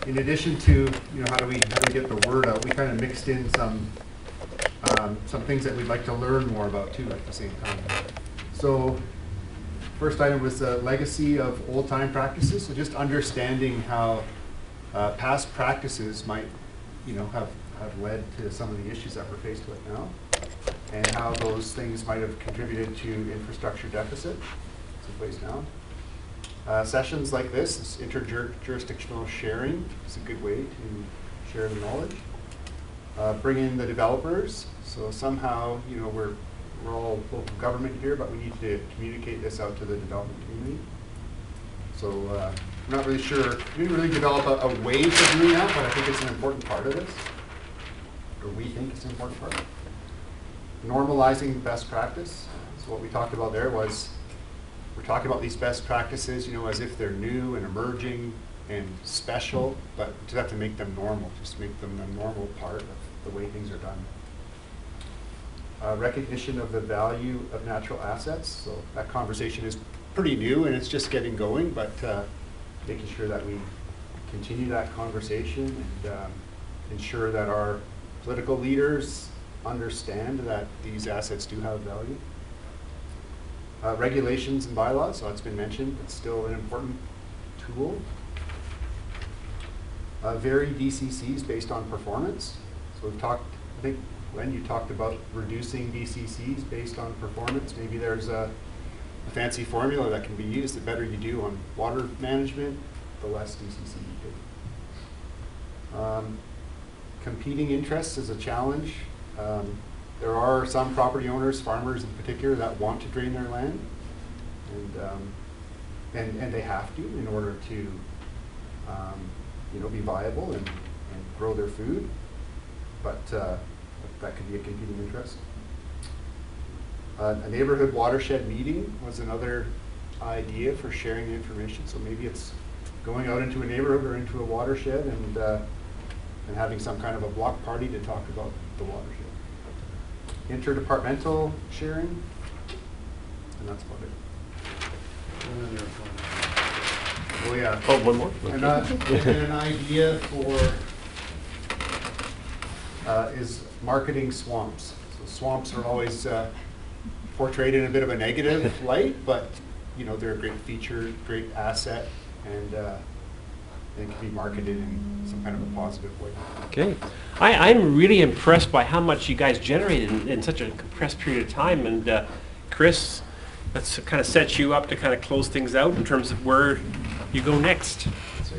in addition to, you know, how do we get the word out, we kind of mixed in some things that we'd like to learn more about too at the same time. So first item was the legacy of old time practices. So just understanding how past practices might, you know, have led to some of the issues that we're faced with now, and how those things might have contributed to infrastructure deficit that's in place now. Sessions like this interjurisdictional sharing, is a good way to share the knowledge. Bring in the developers. So somehow, you know, we're all local government here, but we need to communicate this out to the development community. So we're not really sure. We didn't really develop a way for doing that, but I think it's an important part of this. Or we think it's an important part. Normalizing best practice. So what we talked about there was, we're talking about these best practices, you know, as if they're new and emerging and special, but we just have to make them normal, just make them a normal part of the way things are done. Recognition of the value of natural assets. So that conversation is pretty new and it's just getting going, but making sure that we continue that conversation and ensure that our political leaders understand that these assets do have value. Regulations and bylaws, so it's been mentioned, it's still an important tool. Vary DCCs based on performance. So we've talked, I think when you talked about reducing DCCs based on performance, maybe there's a fancy formula that can be used. The better you do on water management, the less DCC you take. Competing interests is a challenge. There are some property owners, farmers in particular, that want to drain their land, and they have to in order to, you know, be viable and grow their food. But that could be a competing interest. A neighborhood watershed meeting was another idea for sharing information. So maybe it's going out into a neighborhood or into a watershed and having some kind of a block party to talk about the watershed. Interdepartmental sharing, and that's about it. Oh yeah. Oh, one more? And an idea for is marketing swamps. So swamps are always portrayed in a bit of a negative light, but you know, they're a great feature, great asset, and they can be marketed in some kind of a positive way. Okay. I'm really impressed by how much you guys generated in such a compressed period of time. And Chris, let's kind of set you up to kind of close things out in terms of where you go next.